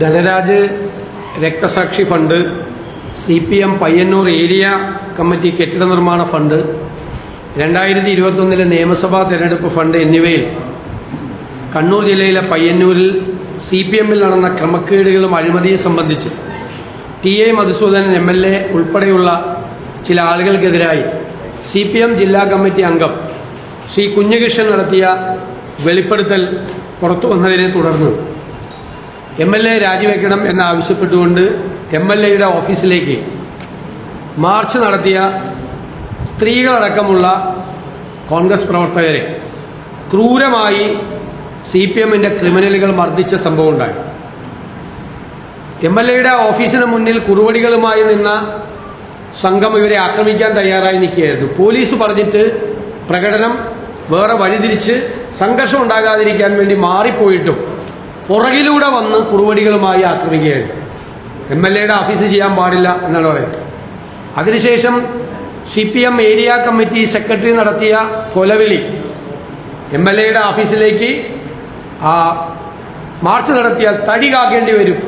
ധനരാജ് രക്തസാക്ഷി fund, CPM Payyanur area committee കെട്ടിട നിർമ്മാണ ഫണ്ട്, 2021 നിയമസഭാ തെരഞ്ഞെടുപ്പ് ഫണ്ട് എന്നിവയിൽ കണ്ണൂർ ജില്ലയിലെ പയ്യന്നൂരിൽ CPMൽ നടന്ന ക്രമക്കേടുകളും അഴിമതിയും സംബന്ധിച്ച് TA മധുസൂദനൻ MLA ഉൾപ്പെടെയുള്ള ചില ആളുകൾക്കെതിരായി CPM ജില്ലാ കമ്മിറ്റി അംഗം ശ്രീ കുഞ്ഞികൃഷ്ണൻ നടത്തിയ വെളിപ്പെടുത്തൽ പുറത്തു വന്നതിനെ തുടർന്ന് MLA രാജിവെക്കണം എന്നാവശ്യപ്പെട്ടുകൊണ്ട് MLAയുടെ ഓഫീസിലേക്ക് മാർച്ച് നടത്തിയ സ്ത്രീകളടക്കമുള്ള കോൺഗ്രസ് പ്രവർത്തകരെ ക്രൂരമായി CPMന്റെ ക്രിമിനലുകൾ മർദ്ദിച്ച സംഭവമുണ്ടായി. MLAയുടെ ഓഫീസിന് മുന്നിൽ കുറുവടികളുമായി നിന്ന സംഘം ഇവരെ ആക്രമിക്കാൻ തയ്യാറായി നിൽക്കുകയായിരുന്നു. പോലീസ് പറഞ്ഞിട്ട് പ്രകടനം വേറെ വഴിതിരിച്ച് സംഘർഷം ഉണ്ടാകാതിരിക്കാൻ വേണ്ടി മാറിപ്പോയിട്ടും പുറകിലൂടെ വന്ന് കുറുവടികളുമായി ആക്രമിക്കുകയായിരുന്നു. MLAയുടെ ഓഫീസ് ചെയ്യാൻ പാടില്ല എന്നാണ് പറയുന്നത്. അതിനുശേഷം CPM ഏരിയ കമ്മിറ്റി സെക്രട്ടറി നടത്തിയ കൊലവിളി MLAയുടെ ഓഫീസിലേക്ക് മാർച്ച് നടത്തിയാൽ തടി കാക്കേണ്ടി വരും,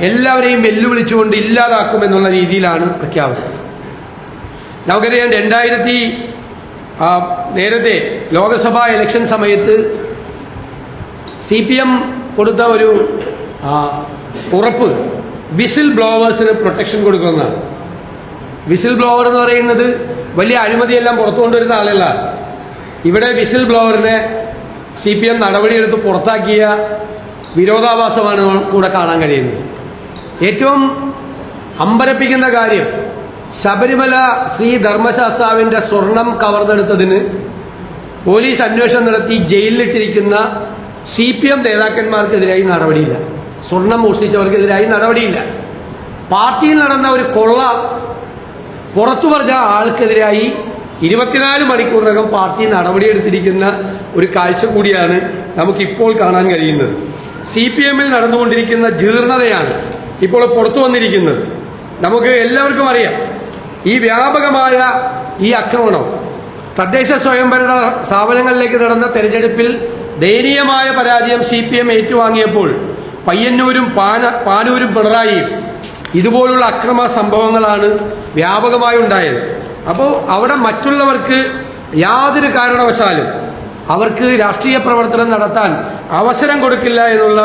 എല്ലാവരെയും വെല്ലുവിളിച്ചുകൊണ്ട് ഇല്ലാതാക്കുമെന്നുള്ള രീതിയിലാണ് പ്രഖ്യാപനം. നമുക്കറിയാം, നേരത്തെ ലോക്സഭാ ഇലക്ഷൻ സമയത്ത് CPM കൊടുത്ത ഒരു ഉറപ്പ് വിസിൽ ബ്ലോവേഴ്സിന് പ്രൊട്ടക്ഷൻ കൊടുക്കുന്നതാണ്. വിസിൽ ബ്ലോവർ എന്ന് പറയുന്നത് വലിയ അഴിമതിയെല്ലാം പുറത്തു കൊണ്ടുവരുന്ന ആളല്ല. ഇവിടെ വിസിൽ ബ്ലോവറിനെ CPM നടപടിയെടുത്ത് പുറത്താക്കിയ വിരോധാഭാസമാണ് കൂടെ കാണാൻ കഴിയുന്നത്. ഏറ്റവും അമ്പരപ്പിക്കുന്ന കാര്യം, ശബരിമല ശ്രീ ധർമ്മശാസ്താവിന്റെ സ്വർണം കവർന്നെടുത്തതിന് പോലീസ് അന്വേഷണം നടത്തി ജയിലിലിട്ടിരിക്കുന്ന CPM നേതാക്കന്മാർക്കെതിരായി നടപടിയില്ല. സ്വർണം മോഷ്ടിച്ചവർക്കെതിരായി നടപടിയില്ല. പാർട്ടിയിൽ നടന്ന ഒരു കൊള്ള പുറത്തു പറഞ്ഞ ആൾക്കെതിരായി 24 മണിക്കൂറിനകം പാർട്ടി നടപടിയെടുത്തിരിക്കുന്ന ഒരു കാഴ്ച കൂടിയാണ് നമുക്കിപ്പോൾ കാണാൻ കഴിയുന്നത്. CPMൽ നടന്നുകൊണ്ടിരിക്കുന്ന ജീർണതയാണ് ഇപ്പോൾ പുറത്തു വന്നിരിക്കുന്നത്. നമുക്ക് എല്ലാവർക്കും അറിയാം, ഈ വ്യാപകമായ ഈ ആക്രമണം തദ്ദേശ സ്വയംഭരണ സ്ഥാപനങ്ങളിലേക്ക് നടന്ന തെരഞ്ഞെടുപ്പിൽ ദയനീയമായ പരാജയം CPM ഏറ്റുവാങ്ങിയപ്പോൾ പയ്യന്നൂരും പാനൂരും പിണറായിയും ഇതുപോലുള്ള അക്രമ സംഭവങ്ങളാണ് വ്യാപകമായി ഉണ്ടായത്. അപ്പോൾ അവിടെ മറ്റുള്ളവർക്ക് യാതൊരു കാരണവശാലും അവർക്ക് രാഷ്ട്രീയ പ്രവർത്തനം നടത്താൻ അവസരം കൊടുക്കില്ല എന്നുള്ള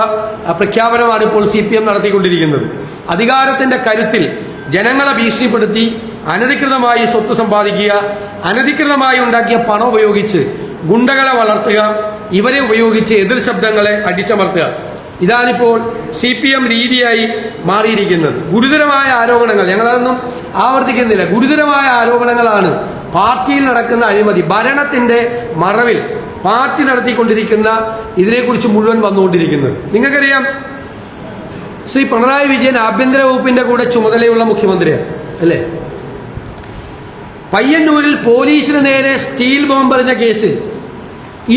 പ്രഖ്യാപനമാണ് ഇപ്പോൾ CPM നടത്തിക്കൊണ്ടിരിക്കുന്നത്. അധികാരത്തിന്റെ കരുത്തിൽ ജനങ്ങളെ ഭീഷണിപ്പെടുത്തി അനധികൃതമായി സ്വത്ത് സമ്പാദിക്കുക, അനധികൃതമായി ഉണ്ടാക്കിയ പണം ഉപയോഗിച്ച് ഗുണ്ടകളെ വളർത്തുക, ഇവരെ ഉപയോഗിച്ച് എതിർ ശബ്ദങ്ങളെ അടിച്ചമർത്തുക, ഇതാണിപ്പോൾ CPM രീതിയായി മാറിയിരിക്കുന്നത്. ഗുരുതരമായ ആരോപണങ്ങൾ, ഞങ്ങളതൊന്നും ആവർത്തിക്കുന്നില്ല, ഗുരുതരമായ ആരോപണങ്ങളാണ് പാർട്ടിയിൽ നടക്കുന്ന അഴിമതി, ഭരണത്തിന്റെ മറവിൽ പാർട്ടി നടത്തിക്കൊണ്ടിരിക്കുന്ന ഇതിനെക്കുറിച്ച് മുഴുവൻ വന്നുകൊണ്ടിരിക്കുന്നത്. നിങ്ങൾക്കറിയാം, ശ്രീ പിണറായി വിജയൻ ആഭ്യന്തര വകുപ്പിന്റെ കൂടെ ചുമതലയുള്ള മുഖ്യമന്ത്രിയാണ് അല്ലേ? പയ്യന്നൂരിൽ പോലീസിന് നേരെ സ്റ്റീൽ ബോംബെറിഞ്ഞ കേസ്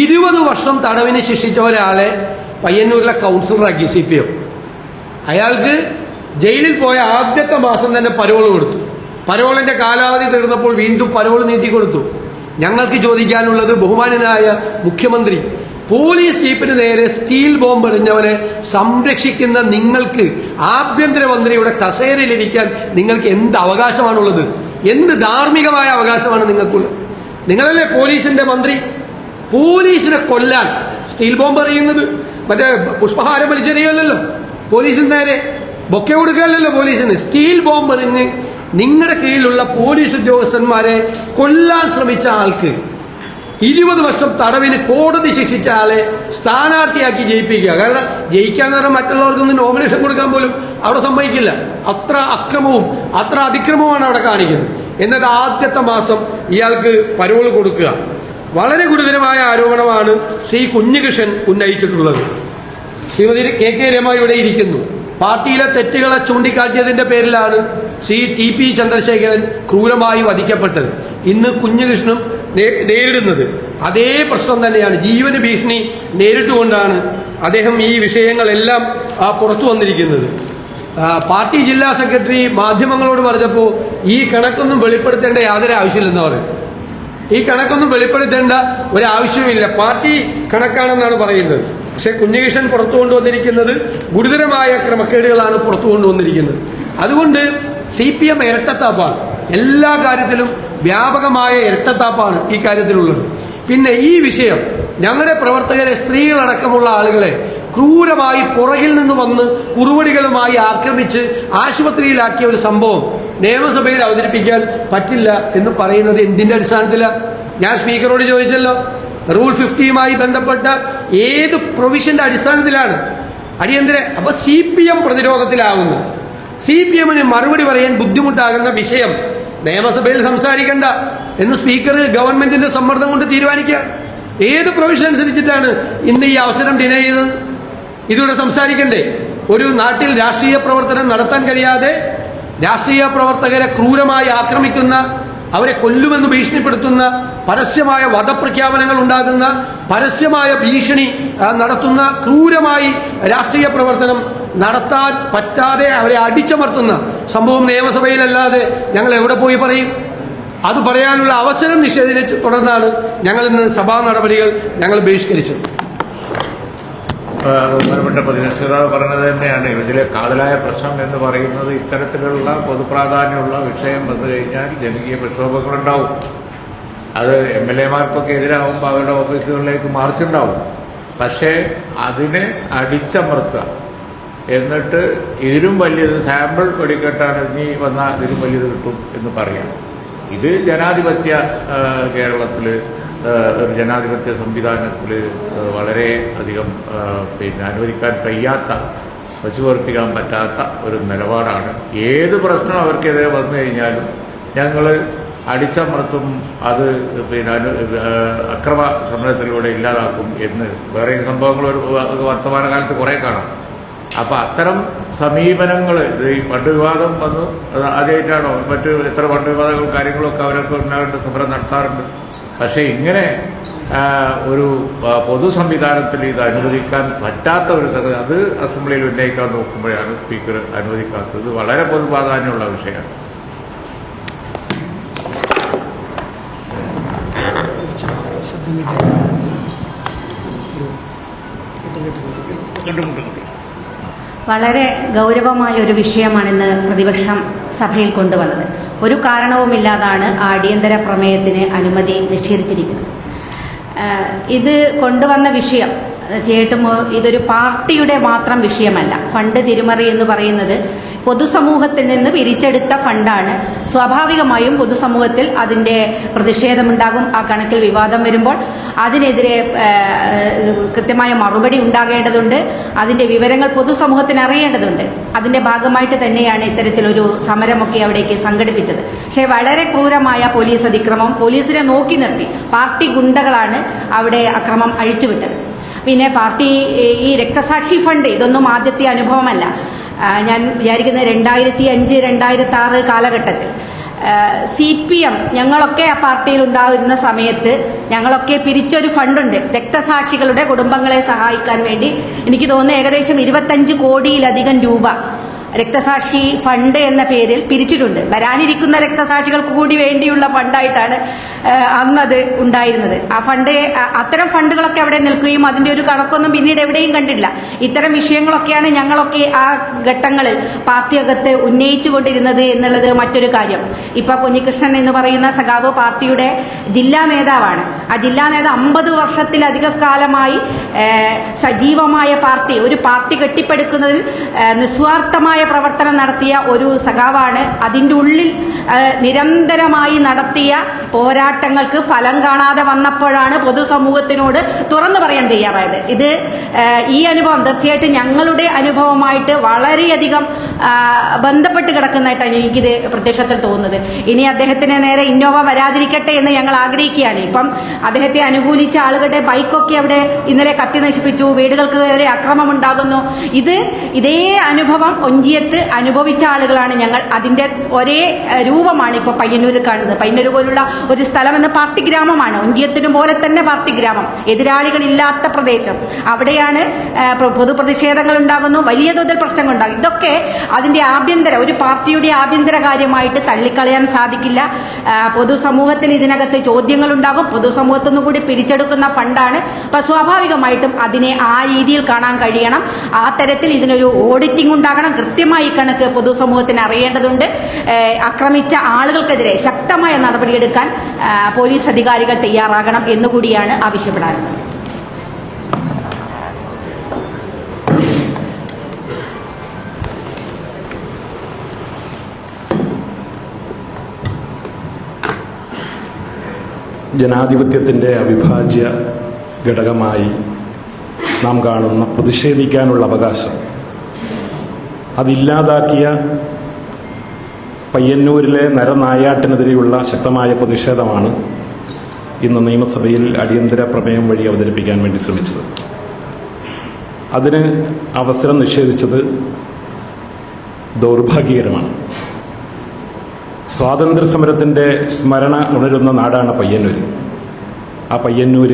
20 വർഷം തടവിന് ശിക്ഷിച്ച ഒരാളെ പയ്യന്നൂരിലെ കൗൺസിലറാക്കി CPM. അയാൾക്ക് ജയിലിൽ പോയ ആദ്യത്തെ മാസം തന്നെ പരോൾ കൊടുത്തു. പരോളിന്റെ കാലാവധി തീർന്നപ്പോൾ വീണ്ടും പരോൾ നീട്ടിക്കൊടുത്തു. ഞങ്ങൾക്ക് ചോദിക്കാനുള്ളത്, ബഹുമാനനായ മുഖ്യമന്ത്രി, പോലീസ് ജീപ്പിന് നേരെ സ്റ്റീൽ ബോംബ് എറിഞ്ഞവനെ സംരക്ഷിക്കുന്ന നിങ്ങൾക്ക്, ആഭ്യന്തരമന്ത്രിയുടെ കസേരയിലിരിക്കാൻ നിങ്ങൾക്ക് എന്ത് അവകാശമാണുള്ളത്? എന്ത് ധാർമ്മികമായ അവകാശമാണ് നിങ്ങൾക്കുള്ളത്? നിങ്ങളല്ലേ പോലീസിന്റെ മന്ത്രി. പോലീസിനെ കൊല്ലാൻ സ്റ്റീൽ ബോംബ് എറിയുന്നത് മറ്റേ പുഷ്പഹാരം വലിച്ചെറിയല്ലോ, പോലീസിന് നേരെ ബൊക്കെ കൊടുക്കുകയല്ലോ പോലീസിന്. സ്റ്റീൽ ബോംബ് എറിഞ്ഞ് നിങ്ങളുടെ കീഴിലുള്ള പോലീസ് ഉദ്യോഗസ്ഥന്മാരെ കൊല്ലാൻ ശ്രമിച്ച ആൾക്ക് 20 വർഷം തടവിന് കോടതി ശിക്ഷിച്ച ആളെ സ്ഥാനാർത്ഥിയാക്കി ജയിപ്പിക്കുക. കാരണം ജയിക്കാന്ന് പറഞ്ഞാൽ മറ്റുള്ളവർക്കൊന്നും നോമിനേഷൻ കൊടുക്കാൻ പോലും അവിടെ സമ്മതിക്കില്ല. അത്ര അക്രമവും അത്ര അതിക്രമവുമാണ് അവിടെ കാണിക്കുന്നത്. എന്നിട്ട് ആദ്യത്തെ മാസം ഇയാൾക്ക് പരോൾ കൊടുക്കുക. വളരെ ഗുരുതരമായ ആരോപണമാണ് ശ്രീ കുഞ്ഞികൃഷ്ണൻ ഉന്നയിച്ചിട്ടുള്ളത്. ശ്രീമതി KK രമ ഇവിടെ ഇരിക്കുന്നു. പാർട്ടിയിലെ തെറ്റുകളെ ചൂണ്ടിക്കാട്ടിയതിന്റെ പേരിലാണ് ശ്രീ TP ചന്ദ്രശേഖരൻ ക്രൂരമായി വധിക്കപ്പെട്ടത്. ഇന്ന് കുഞ്ഞികൃഷ്ണനും നേരിടുന്നത് അതേ പ്രശ്നം തന്നെയാണ്. ജീവന് ഭീഷണി നേരിട്ടുകൊണ്ടാണ് അദ്ദേഹം ഈ വിഷയങ്ങളെല്ലാം പുറത്തു വന്നിരിക്കുന്നത്. പാർട്ടി ജില്ലാ സെക്രട്ടറി മാധ്യമങ്ങളോട് പറഞ്ഞപ്പോൾ ഈ കണക്കൊന്നും വെളിപ്പെടുത്തേണ്ട യാതൊരു ആവശ്യമില്ലെന്ന് പറയും. ഈ കണക്കൊന്നും വെളിപ്പെടുത്തേണ്ട ഒരാവശ്യമില്ല, പാർട്ടി കണക്കാണെന്നാണ് പറയുന്നത്. പക്ഷെ കുഞ്ഞികൃഷ്ണൻ പുറത്തു കൊണ്ടുവന്നിരിക്കുന്നത് ഗുരുതരമായ ക്രമക്കേടുകളാണ് പുറത്തു കൊണ്ടുവന്നിരിക്കുന്നത്. അതുകൊണ്ട് CPM ഇരട്ടത്താപ്പാണ്, എല്ലാ കാര്യത്തിലും വ്യാപകമായ ഇരട്ടത്താപ്പാണ് ഈ കാര്യത്തിലുള്ളത്. പിന്നെ ഈ വിഷയം ഞങ്ങളുടെ പ്രവർത്തകരെ, സ്ത്രീകളടക്കമുള്ള ആളുകളെ ക്രൂരമായി പുറകിൽ നിന്ന് വന്ന് കുറുവടികളുമായി ആക്രമിച്ച് ആശുപത്രിയിലാക്കിയ ഒരു സംഭവം നിയമസഭയിൽ അവതരിപ്പിക്കാൻ പറ്റില്ല എന്ന് പറയുന്നത് എന്തിന്റെ അടിസ്ഥാനത്തിലാണ്? ഞാൻ സ്പീക്കറോട് ചോദിച്ചല്ലോ, റൂൾ 50യുമായി ബന്ധപ്പെട്ട ഏത് പ്രൊവിഷന്റെ അടിസ്ഥാനത്തിലാണ് അടിയന്തര? അപ്പൊ CPM പ്രതിരോധത്തിലാകുന്നു. CPMന് മറുപടി പറയാൻ ബുദ്ധിമുട്ടാകുന്ന വിഷയം നിയമസഭയിൽ സംസാരിക്കണ്ട എന്ന് സ്പീക്കർ ഗവൺമെന്റിന്റെ സമ്മർദ്ദം കൊണ്ട് തീരുമാനിക്കുക. ഏത് പ്രൊവിഷൻ അനുസരിച്ചിട്ടാണ് ഇന്ന് ഈ അവസരം ഡിനൈ ചെയ്തത്? ഇതിലൂടെ സംസാരിക്കണ്ടേ? ഒരു നാട്ടിൽ രാഷ്ട്രീയ പ്രവർത്തനം നടത്താൻ കഴിയാതെ രാഷ്ട്രീയ പ്രവർത്തകരെ ക്രൂരമായി ആക്രമിക്കുന്ന, അവരെ കൊല്ലുമെന്ന് ഭീഷണിപ്പെടുത്തുന്ന, പരസ്യമായ വധപ്രഖ്യാപനങ്ങൾ ഉണ്ടാകുന്ന, പരസ്യമായ ഭീഷണി നടത്തുന്ന, ക്രൂരമായി രാഷ്ട്രീയ പ്രവർത്തനം നടത്താൻ പറ്റാതെ അവരെ അടിച്ചമർത്തുന്ന സംഭവം നിയമസഭയിലല്ലാതെ ഞങ്ങൾ എവിടെ പോയി പറയും? അത് പറയാനുള്ള അവസരം നിഷേധിച്ച് തുടർന്നാണ് ഞങ്ങൾ ഇന്ന് സഭാ നടപടികൾ ഞങ്ങൾ ബഹിഷ്കരിച്ചത്. ബഹുമാനപ്പെട്ട പ്രതിപക്ഷതാവ് പറഞ്ഞത് തന്നെയാണ്. ഇതിലെ കാതലായ പ്രശ്നം എന്ന് പറയുന്നത് ഇത്തരത്തിലുള്ള പൊതുപ്രാധാന്യമുള്ള വിഷയം വന്നു കഴിഞ്ഞാൽ ജനകീയ പ്രക്ഷോഭങ്ങളുണ്ടാവും. അത് MLA-മാർക്കൊക്കെ എതിരാകുമ്പോൾ അവരുടെ ഓഫീസുകളിലേക്ക് മാർച്ചുണ്ടാവും. പക്ഷേ അതിനെ അടിച്ചമർത്തുക, എന്നിട്ട് ഇതിലും വലിയത് സാമ്പിൾ വെടിക്കെട്ടാണ്, ഇനി വന്നാൽ ഇതിലും വലിയത് കിട്ടും എന്ന് പറയാം. ഇത് ജനാധിപത്യ കേരളത്തിൽ, ഒരു ജനാധിപത്യ സംവിധാനത്തിൽ വളരെ അധികം അനുവദിക്കാൻ കഴിയാത്ത, വച്ചുപറപ്പിക്കാൻ പറ്റാത്ത ഒരു നിലപാടാണ്. ഏത് പ്രശ്നം അവർക്കെതിരെ വന്നു കഴിഞ്ഞാലും ഞങ്ങൾ അടിച്ചമർത്തും, അത് അക്രമ സമരത്തിലൂടെ ഇല്ലാതാക്കും എന്ന് വേറെ സംഭവങ്ങൾ ഒരു വർത്തമാനകാലത്ത് കുറേ കാണാം. അപ്പം അത്തരം സമീപനങ്ങൾ, ഈ ഫണ്ട് വിവാദം വന്നു, അത് ആദ്യമായിട്ടാണോ? മറ്റ് എത്ര ഫണ്ട് വിവാദങ്ങളും കാര്യങ്ങളൊക്കെ അവരൊക്കെ ഉണ്ടാകേണ്ട സമരം നടത്താറുണ്ട്. പക്ഷേ ഇങ്ങനെ ഒരു പൊതു സംവിധാനത്തിൽ ഇത് അനുവദിക്കാൻ പറ്റാത്ത ഒരു സംഗതി, അത് അസംബ്ലിയിൽ ഉന്നയിക്കാൻ നോക്കുമ്പോഴാണ് സ്പീക്കർ അനുവദിക്കാത്തത്. വളരെ പൊതു പ്രാധാന്യമുള്ള വിഷയമാണ്. വളരെ ഗൗരവമായ ഒരു വിഷയമാണിന്ന് പ്രതിപക്ഷം സഭയിൽ കൊണ്ടുവന്നത്. ഒരു കാരണവുമില്ലാതാണ് അടിയന്തര പ്രമേയത്തിന് അനുമതി നിഷേധിച്ചിരിക്കുന്നത്. ഇത് കൊണ്ടുവന്ന വിഷയം ഇതൊരു പാർട്ടിയുടെ മാത്രം വിഷയമല്ല. ഫണ്ട് തിരിമറി എന്ന് പറയുന്നത് പൊതുസമൂഹത്തിൽ നിന്ന് പിരിച്ചെടുത്ത ഫണ്ടാണ്. സ്വാഭാവികമായും പൊതുസമൂഹത്തിൽ അതിൻ്റെ പ്രതിഷേധമുണ്ടാകും. ആ കണക്കിൽ വിവാദം വരുമ്പോൾ അതിനെതിരെ കൃത്യമായ മറുപടി ഉണ്ടാകേണ്ടതുണ്ട്. അതിൻ്റെ വിവരങ്ങൾ പൊതുസമൂഹത്തിന് അറിയേണ്ടതുണ്ട്. അതിൻ്റെ ഭാഗമായിട്ട് തന്നെയാണ് ഇത്തരത്തിലൊരു സമരമൊക്കെ അവിടേക്ക് സംഘടിപ്പിച്ചത്. പക്ഷേ വളരെ ക്രൂരമായ പോലീസ് അതിക്രമം, പോലീസിനെ നോക്കി നിർത്തി പാർട്ടി ഗുണ്ടകളാണ് അവിടെ അക്രമം അഴിച്ചുവിട്ടത്. പിന്നെ പാർട്ടി ഈ രക്തസാക്ഷി ഫണ്ട് ഇതൊന്നും ആദ്യത്തെ അനുഭവമല്ല. ഞാൻ വിചാരിക്കുന്നത് 2005, 2006 കാലഘട്ടത്തിൽ CPM ഞങ്ങളൊക്കെ ആ പാർട്ടിയിൽ ഉണ്ടാകുന്ന സമയത്ത് ഞങ്ങളൊക്കെ പിരിച്ചൊരു ഫണ്ടുണ്ട് രക്തസാക്ഷികളുടെ കുടുംബങ്ങളെ സഹായിക്കാൻ വേണ്ടി. എനിക്ക് തോന്നുന്നു ഏകദേശം 25 കോടിയിലധികം രൂപ രക്തസാക്ഷി ഫണ്ട് എന്ന പേരിൽ പിരിച്ചിട്ടുണ്ട്. വരാനിരിക്കുന്ന രക്തസാക്ഷികൾക്ക് കൂടി വേണ്ടിയുള്ള ഫണ്ടായിട്ടാണ് അന്നത് ഉണ്ടായിരുന്നത്. ആ ഫണ്ട്, അത്തരം ഫണ്ടുകളൊക്കെ അവിടെ നിൽക്കുകയും അതിന്റെ ഒരു കണക്കൊന്നും പിന്നീട് എവിടെയും കണ്ടില്ല. ഇത്തരം വിഷയങ്ങളൊക്കെയാണ് ഞങ്ങളൊക്കെ ആ ഘട്ടങ്ങളിൽ പാർട്ടിയകത്ത് ഉന്നയിച്ചുകൊണ്ടിരുന്നത് എന്നുള്ളത് മറ്റൊരു കാര്യം. ഇപ്പൊ കുഞ്ഞികൃഷ്ണൻ എന്ന് പറയുന്ന സഖാവ് പാർട്ടിയുടെ ജില്ലാ നേതാവാണ്. ആ ജില്ലാ നേതാവ് 50 വർഷത്തിലധികം കാലമായി സജീവമായ പാർട്ടി, ഒരു പാർട്ടി കെട്ടിപ്പടുക്കുന്നതിൽ നിസ്വാർത്ഥമായ പ്രവർത്തനം നടത്തിയ ഒരു സഖാവാണ്. അതിൻ്റെ ഉള്ളിൽ നിരന്തരമായി നടത്തിയ പോരാട്ടങ്ങൾക്ക് ഫലം കാണാതെ വന്നപ്പോഴാണ് പൊതുസമൂഹത്തിനോട് തുറന്നു പറയാൻ തയ്യാറായത്. ഇത് ഈ അനുഭവം തീർച്ചയായിട്ടും ഞങ്ങളുടെ അനുഭവമായിട്ട് വളരെയധികം ബന്ധപ്പെട്ട് കിടക്കുന്നതായിട്ടാണ് എനിക്കിത് പ്രത്യക്ഷത്തിൽ തോന്നുന്നത്. ഇനി അദ്ദേഹത്തിന് നേരെ ഇന്നോവ വരാതിരിക്കട്ടെ എന്ന് ഞങ്ങൾ ആഗ്രഹിക്കുകയാണ്. ഇപ്പം അദ്ദേഹത്തെ അനുകൂലിച്ച ആളുകളുടെ ബൈക്കൊക്കെ അവിടെ ഇന്നലെ കത്തി നശിപ്പിച്ചു, വീടുകൾക്ക് നേരെ അക്രമം ഉണ്ടാകുന്നു. ഇതേ അനുഭവം ഒഞ്ചി ഒഞ്ചിയത്ത് അനുഭവിച്ച ആളുകളാണ് ഞങ്ങൾ. അതിന്റെ ഒരേ രൂപമാണ് ഇപ്പോൾ പയ്യന്നൂരിൽ കാണുന്നത്. പയ്യന്നൂർ പോലുള്ള ഒരു സ്ഥലം എന്ന പാർട്ടി ഗ്രാമമാണ്, ഒഞ്ചിയത്തിനു പോലെ തന്നെ പാർട്ടി ഗ്രാമം, എതിരാളികളില്ലാത്ത പ്രദേശം. അവിടെയാണ് പൊതുപ്രതിഷേധങ്ങൾ ഉണ്ടാകുന്നു, വലിയ തോതിൽ പ്രശ്നങ്ങൾ ഉണ്ടാകും. ഇതൊക്കെ അതിന്റെ ഒരു പാർട്ടിയുടെ ആഭ്യന്തര കാര്യമായിട്ട് തള്ളിക്കളയാൻ സാധിക്കില്ല. പൊതുസമൂഹത്തിൽ ഇതിനകത്ത് ചോദ്യങ്ങൾ ഉണ്ടാകും. പൊതുസമൂഹത്തിൽ നിന്നും കൂടി പിരിച്ചെടുക്കുന്ന ഫണ്ടാണ്. അപ്പൊ സ്വാഭാവികമായിട്ടും അതിനെ ആ രീതിയിൽ കാണാൻ കഴിയണം. ആ തരത്തിൽ ഇതിനൊരു ഓഡിറ്റിംഗ് ഉണ്ടാകണം. കൃത്യമായി കണക്ക് പൊതുസമൂഹത്തിന് അറിയേണ്ടതുണ്ട്. ആക്രമിച്ച ആളുകൾക്കെതിരെ ശക്തമായ നടപടിയെടുക്കാൻ പോലീസ് അധികാരികൾ തയ്യാറാകണം എന്നുകൂടിയാണ് ആവശ്യപ്പെടാറുള്ളത്. ജനാധിപത്യത്തിൻ്റെ അവിഭാജ്യ ഘടകമായി നാം കാണുന്ന പ്രതിഷേധിക്കാനുള്ള അവകാശം അതില്ലാതാക്കിയ പയ്യന്നൂരിലെ നരനായാട്ടിനെതിരെയുള്ള ശക്തമായ പ്രതിഷേധമാണ് ഇന്ന് നിയമസഭയിൽ അടിയന്തര പ്രമേയം വഴി അവതരിപ്പിക്കാൻ വേണ്ടി ശ്രമിച്ചത്. അതിന് അവസരം നിഷേധിച്ചത് ദൗർഭാഗ്യകരമാണ്. സ്വാതന്ത്ര്യ സമരത്തിൻ്റെ സ്മരണ ഉണരുന്ന നാടാണ് പയ്യന്നൂർ. ആ പയ്യന്നൂർ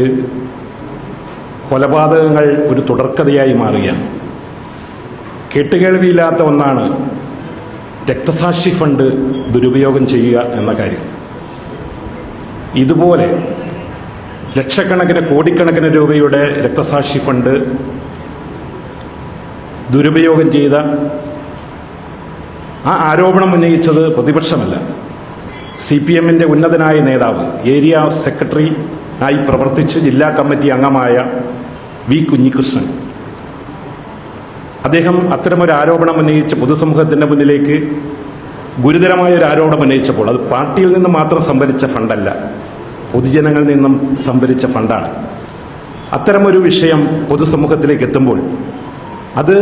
കൊലപാതകങ്ങൾ ഒരു തുടർക്കഥയായി മാറുകയാണ്. കേട്ടുകേൾവിയില്ലാത്ത ഒന്നാണ് രക്തസാക്ഷി ഫണ്ട് ദുരുപയോഗം ചെയ്യുക എന്ന കാര്യം. ഇതുപോലെ ലക്ഷക്കണക്കിന് കോടിക്കണക്കിന് രൂപയുടെ രക്തസാക്ഷി ഫണ്ട് ദുരുപയോഗം ചെയ്ത ആ ആരോപണം ഉന്നയിച്ചത് പ്രതിപക്ഷമല്ല, CPM-ന്റെ ഉന്നതനായ നേതാവ്, ഏരിയ സെക്രട്ടറി ആയി പ്രവർത്തിച്ച് ജില്ലാ കമ്മിറ്റി അംഗമായ വി കുഞ്ഞികൃഷ്ണൻ. അദ്ദേഹം അത്തരമൊരു ആരോപണം ഉന്നയിച്ച് പൊതുസമൂഹത്തിൻ്റെ മുന്നിലേക്ക് ഗുരുതരമായ ഒരു ആരോപണം ഉന്നയിച്ചപ്പോൾ അത് പാർട്ടിയിൽ നിന്ന് മാത്രം സംഭരിച്ച ഫണ്ടല്ല, പൊതുജനങ്ങളിൽ നിന്നും സംഭരിച്ച ഫണ്ടാണ്. അത്തരമൊരു വിഷയം പൊതുസമൂഹത്തിലേക്ക് എത്തുമ്പോൾ അത്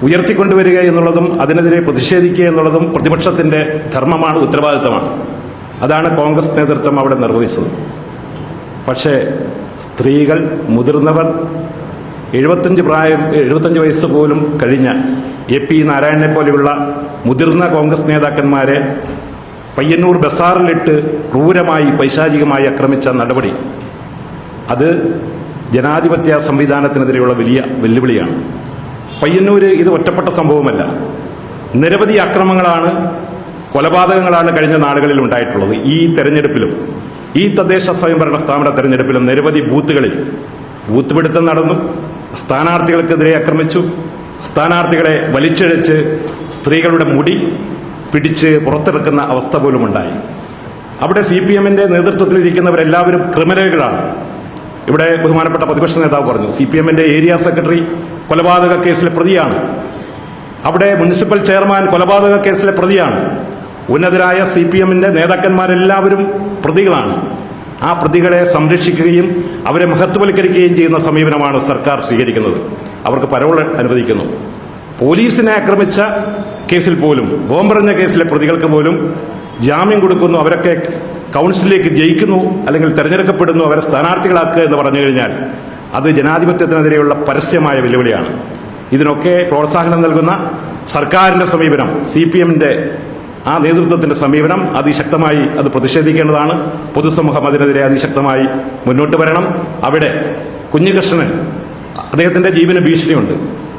ഉയർത്തിക്കൊണ്ടുവരിക എന്നുള്ളതും അതിനെതിരെ പ്രതിഷേധിക്കുക എന്നുള്ളതും പ്രതിപക്ഷത്തിൻ്റെ ധർമ്മമാണ്, ഉത്തരവാദിത്തമാണ്. അതാണ് കോൺഗ്രസ് നേതൃത്വം അവിടെ നിർവഹിച്ചത്. പക്ഷേ സ്ത്രീകൾ, മുതിർന്നവർ, 75 വയസ്സ് പോലും കഴിഞ്ഞ AP നാരായണനെ പോലെയുള്ള മുതിർന്ന കോൺഗ്രസ് നേതാക്കന്മാരെ പയ്യന്നൂർ ബസാറിലിട്ട് ക്രൂരമായി പൈശാചികമായി ആക്രമിച്ച നടപടി അത് ജനാധിപത്യ സംവിധാനത്തിനെതിരെയുള്ള വലിയ വെല്ലുവിളിയാണ്. പയ്യന്നൂര് ഇത് ഒറ്റപ്പെട്ട സംഭവമല്ല. നിരവധി ആക്രമണങ്ങളാണ്, കൊലപാതകങ്ങളാണ് കഴിഞ്ഞ നാളുകളിൽ ഉണ്ടായിട്ടുള്ളത്. ഈ തെരഞ്ഞെടുപ്പിലും, ഈ തദ്ദേശ സ്വയംഭരണ സ്ഥാപന തെരഞ്ഞെടുപ്പിലും നിരവധി ബൂത്തുകളിൽ ബൂത്ത് പിടുത്തം നടന്നു, സ്ഥാനാർത്ഥികൾക്കെതിരെ ആക്രമിച്ചു, സ്ഥാനാർത്ഥികളെ വലിച്ചിഴച്ച് സ്ത്രീകളുടെ മുടി പിടിച്ച് പുറത്തിറക്കുന്ന അവസ്ഥ പോലും ഉണ്ടായി. അവിടെ CPM-ന്റെ നേതൃത്വത്തിലിരിക്കുന്നവരെല്ലാവരും ക്രിമിനലുകളാണ്. ഇവിടെ ബഹുമാനപ്പെട്ട പ്രതിപക്ഷ നേതാവ് പറഞ്ഞു, CPM-ന്റെ ഏരിയ സെക്രട്ടറി കൊലപാതക കേസിലെ പ്രതിയാണ്. അവിടെ മുനിസിപ്പൽ ചെയർമാൻ കൊലപാതക കേസിലെ പ്രതിയാണ്. ഉന്നതരായ CPM-ന്റെ നേതാക്കന്മാരെല്ലാവരും പ്രതികളാണ്. ആ പ്രതികളെ സംരക്ഷിക്കുകയും അവരെ മഹത്വവൽക്കരിക്കുകയും ചെയ്യുന്ന സമീപനമാണ് സർക്കാർ സ്വീകരിക്കുന്നത്. അവർക്ക് പരോൾ അനുവദിക്കുന്നു. പോലീസിനെ ആക്രമിച്ച കേസിൽ പോലും, ബോംബെറിഞ്ഞ കേസിലെ പ്രതികൾക്ക് പോലും ജാമ്യം കൊടുക്കുന്നു. അവരൊക്കെ കൗൺസിലിലേക്ക് ജയിക്കുന്നു, അല്ലെങ്കിൽ തെരഞ്ഞെടുക്കപ്പെടുന്നു, അവരെ സ്ഥാനാർത്ഥികളാക്കുക എന്ന് പറഞ്ഞു കഴിഞ്ഞാൽ അത് ജനാധിപത്യത്തിനെതിരെയുള്ള പരസ്യമായ വെല്ലുവിളിയാണ്. ഇതിനൊക്കെ പ്രോത്സാഹനം നൽകുന്ന സർക്കാരിൻ്റെ സമീപനം, CPM-ന്റെ ആ നേതൃത്വത്തിൻ്റെ സമീപനം അതിശക്തമായി അത് പ്രതിഷേധിക്കേണ്ടതാണ്. പൊതുസമൂഹം അതിനെതിരെ അതിശക്തമായി മുന്നോട്ട് വരണം. അവിടെ കുഞ്ഞികൃഷ്ണന് അദ്ദേഹത്തിൻ്റെ ജീവന് ഭീഷണിയുണ്ട്.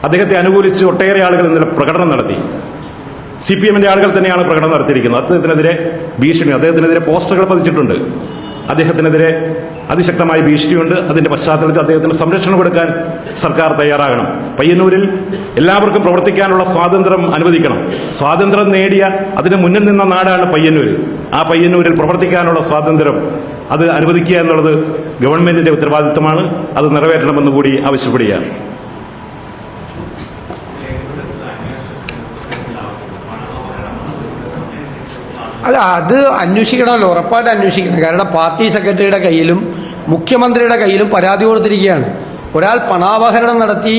അദ്ദേഹത്തെ അനുകൂലിച്ച് ഒട്ടേറെ ആളുകൾ ഇന്നലെ പ്രകടനം നടത്തി. CPM-ന്റെ ആളുകൾ തന്നെയാണ് പ്രകടനം നടത്തിയിരിക്കുന്നത്. അദ്ദേഹത്തിനെതിരെ ഭീഷണി, അദ്ദേഹത്തിനെതിരെ പോസ്റ്ററുകൾ പതിച്ചിട്ടുണ്ട്. അദ്ദേഹത്തിനെതിരെ അതിശക്തമായ ഭീഷണിയുണ്ട്. അതിന്റെ പശ്ചാത്തലത്തിൽ അദ്ദേഹത്തിന് സംരക്ഷണം കൊടുക്കാൻ സർക്കാർ തയ്യാറാകണം. പയ്യന്നൂരിൽ എല്ലാവർക്കും പ്രവർത്തിക്കാനുള്ള സ്വാതന്ത്ര്യം അനുവദിക്കണം. സ്വാതന്ത്ര്യം നേടിയ, അതിന് മുന്നിൽ നിന്ന നാടാണ് പയ്യന്നൂർ. ആ പയ്യന്നൂരിൽ പ്രവർത്തിക്കാനുള്ള സ്വാതന്ത്ര്യം അത് അനുവദിക്കുക എന്നുള്ളത് ഗവൺമെന്റിന്റെ ഉത്തരവാദിത്തമാണ്. അത് നിറവേറ്റണമെന്ന് കൂടി ആവശ്യപ്പെടുകയാണ്. അല്ല, അത് അന്വേഷിക്കണമല്ലോ, ഉറപ്പായിട്ട് അന്വേഷിക്കണം. കാരണം പാർട്ടി സെക്രട്ടറിയുടെ കയ്യിലും മുഖ്യമന്ത്രിയുടെ കയ്യിലും പരാതി കൊടുത്തിരിക്കുകയാണ്. ഒരാൾ പണാപഹരണം നടത്തി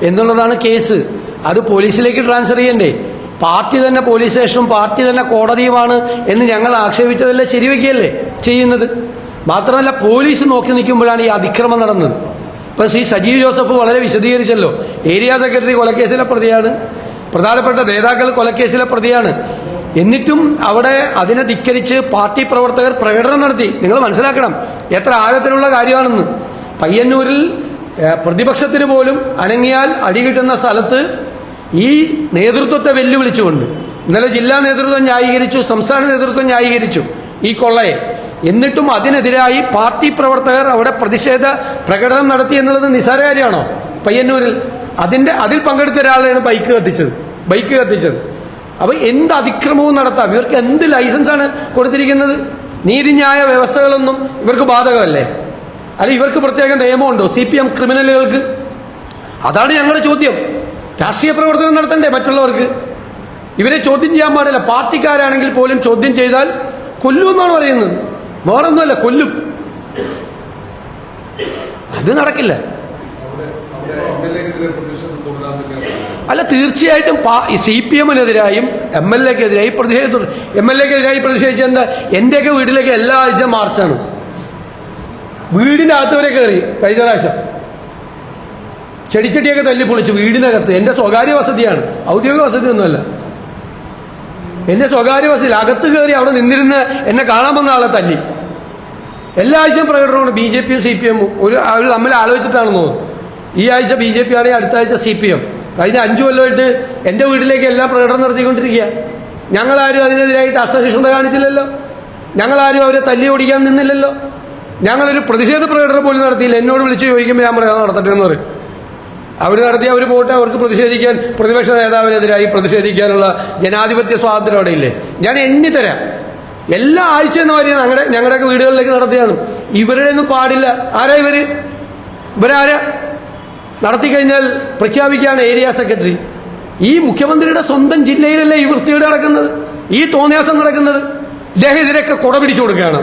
എന്നുള്ളതാണ് കേസ്. അത് പോലീസിലേക്ക് ട്രാൻസ്ഫർ ചെയ്യണ്ടേ? പാർട്ടി തന്നെ പോലീസ് സ്റ്റേഷനും പാർട്ടി തന്നെ കോടതിയുമാണ് എന്ന് ഞങ്ങൾ ആക്ഷേപിച്ചതല്ലേ ശരിവെക്കുകയല്ലേ ചെയ്യുന്നത്. മാത്രമല്ല, പോലീസ് നോക്കി നിൽക്കുമ്പോഴാണ് ഈ അതിക്രമം നടന്നത്. ഇപ്പം സജീവ് ജോസഫ് വളരെ വിശദീകരിച്ചല്ലോ. ഏരിയ സെക്രട്ടറി കൊലക്കേസിലെ പ്രതിയാണ്, പ്രധാനപ്പെട്ട നേതാക്കൾ കൊലക്കേസിലെ പ്രതിയാണ്. എന്നിട്ടും അവിടെ അതിനെ ധിക്കരിച്ച് പാർട്ടി പ്രവർത്തകർ പ്രകടനം നടത്തി. നിങ്ങൾ മനസ്സിലാക്കണം എത്ര ആഴത്തിലുള്ള കാര്യമാണെന്ന്. പയ്യന്നൂരിൽ പ്രതിപക്ഷത്തിന് പോലും അനങ്ങിയാൽ അടികിട്ടുന്ന സ്ഥലത്ത് ഈ നേതൃത്വത്തെ വെല്ലുവിളിച്ചുകൊണ്ട് ഇന്നലെ ജില്ലാ നേതൃത്വം ന്യായീകരിച്ചു, സംസ്ഥാന നേതൃത്വം ന്യായീകരിച്ചു ഈ കൊള്ളയെ. എന്നിട്ടും അതിനെതിരായി പാർട്ടി പ്രവർത്തകർ അവിടെ പ്രതിഷേധ പ്രകടനം നടത്തി എന്നുള്ളത് നിസ്സാര കാര്യമാണോ? പയ്യന്നൂരിൽ അതിൽ പങ്കെടുത്ത ഒരാളെയാണ് ബൈക്ക് കത്തിച്ചത്. അപ്പൊ എന്ത് അതിക്രമവും നടത്താം. ഇവർക്ക് എന്ത് ലൈസൻസാണ് കൊടുത്തിരിക്കുന്നത്? നീതിന്യായ വ്യവസ്ഥകളൊന്നും ഇവർക്ക് ബാധകമല്ലേ? അല്ല ഇവർക്ക് പ്രത്യേക നിയമമുണ്ടോ CPM ക്രിമിനലുകൾക്ക്? അതാണ് ഞങ്ങളുടെ ചോദ്യം. രാഷ്ട്രീയ പ്രവർത്തനം നടത്തണ്ടേ മറ്റുള്ളവർക്ക്? ഇവരെ ചോദ്യം ചെയ്യാൻ പാടില്ല. പാർട്ടിക്കാരാണെങ്കിൽ പോലും ചോദ്യം ചെയ്താൽ കൊല്ലും എന്നാണ് പറയുന്നത്. വേറൊന്നുമല്ല, കൊല്ലും. അത് നടക്കില്ല. അല്ല, തീർച്ചയായിട്ടും CPM-നെതിരായും MLA-ക്കെതിരായി പ്രതിഷേധിച്ചു. MLA-ക്കെതിരായി പ്രതിഷേധിച്ച എന്താ? എന്റെയൊക്കെ വീട്ടിലേക്ക് എല്ലാ ആഴ്ച മാർച്ചാണ്. വീടിനകത്ത് വരെ കയറി കഴിഞ്ഞ പ്രാവശ്യം. ചെടിച്ചട്ടിയൊക്കെ തല്ലി പൊളിച്ചു വീടിനകത്ത്. എന്റെ സ്വകാര്യ വസതിയാണ്, ഔദ്യോഗിക വസതി ഒന്നുമല്ല. എന്റെ സ്വകാര്യ വസതിയിൽ അകത്ത് കയറി അവിടെ നിന്നിരുന്ന് എന്നെ കാണാൻ വന്ന ആളെ തല്ലി. എല്ലാ ആഴ്ചയും പ്രകടനമാണ് BJP-യും CPM-ഉം. അവർ തമ്മിൽ ആലോചിച്ചിട്ടാണെന്ന് തോന്നുന്നു. ഈ ആഴ്ച BJP ആണെങ്കിൽ അടുത്ത ആഴ്ച CPM. കഴിഞ്ഞ 5 കൊല്ലമായിട്ട് എൻ്റെ വീട്ടിലേക്ക് എല്ലാം പ്രകടനം നടത്തിക്കൊണ്ടിരിക്കുക. ഞങ്ങളാരും അതിനെതിരായിട്ട് അസഹിഷ്ണുത കാണിച്ചില്ലല്ലോ. ഞങ്ങളാരും അവരെ തല്ലി ഓടിക്കാൻ നിന്നില്ലല്ലോ. ഞങ്ങളൊരു പ്രതിഷേധ പ്രകടനം പോലും നടത്തിയില്ല. എന്നോട് വിളിച്ച് ചോദിക്കുമ്പോൾ ഞാൻ പറയാം നടത്തട്ടെ എന്ന് പറയും. അവർ നടത്തി, അവർ പോട്ടെ. അവർക്ക് പ്രതിഷേധിക്കാൻ, പ്രതിപക്ഷ നേതാവിനെതിരായി പ്രതിഷേധിക്കാനുള്ള ജനാധിപത്യ സ്വാതന്ത്ര്യം അവിടെ ഇല്ലേ? ഞാൻ എണ്ണി തരാം. എല്ലാ ആഴ്ചയെന്ന് പറയുന്നത് ഞങ്ങളുടെയൊക്കെ വീടുകളിലേക്ക് നടത്തിയാണ്. ഇവരുടെ ഒന്നും പാടില്ല. ആരാ ഇവരാരാ? നടത്തിക്കഴിഞ്ഞാൽ പ്രഖ്യാപിക്കുകയാണ് ഏരിയ സെക്രട്ടറി. ഈ മുഖ്യമന്ത്രിയുടെ സ്വന്തം ജില്ലയിലല്ലേ ഈ വൃത്തികേട് നടക്കുന്നത്, ഈ തോന്നിയാസം നടക്കുന്നത്? ഇദ്ദേഹം ഇതിനൊക്കെ കുട പിടിച്ചു കൊടുക്കുകയാണ്.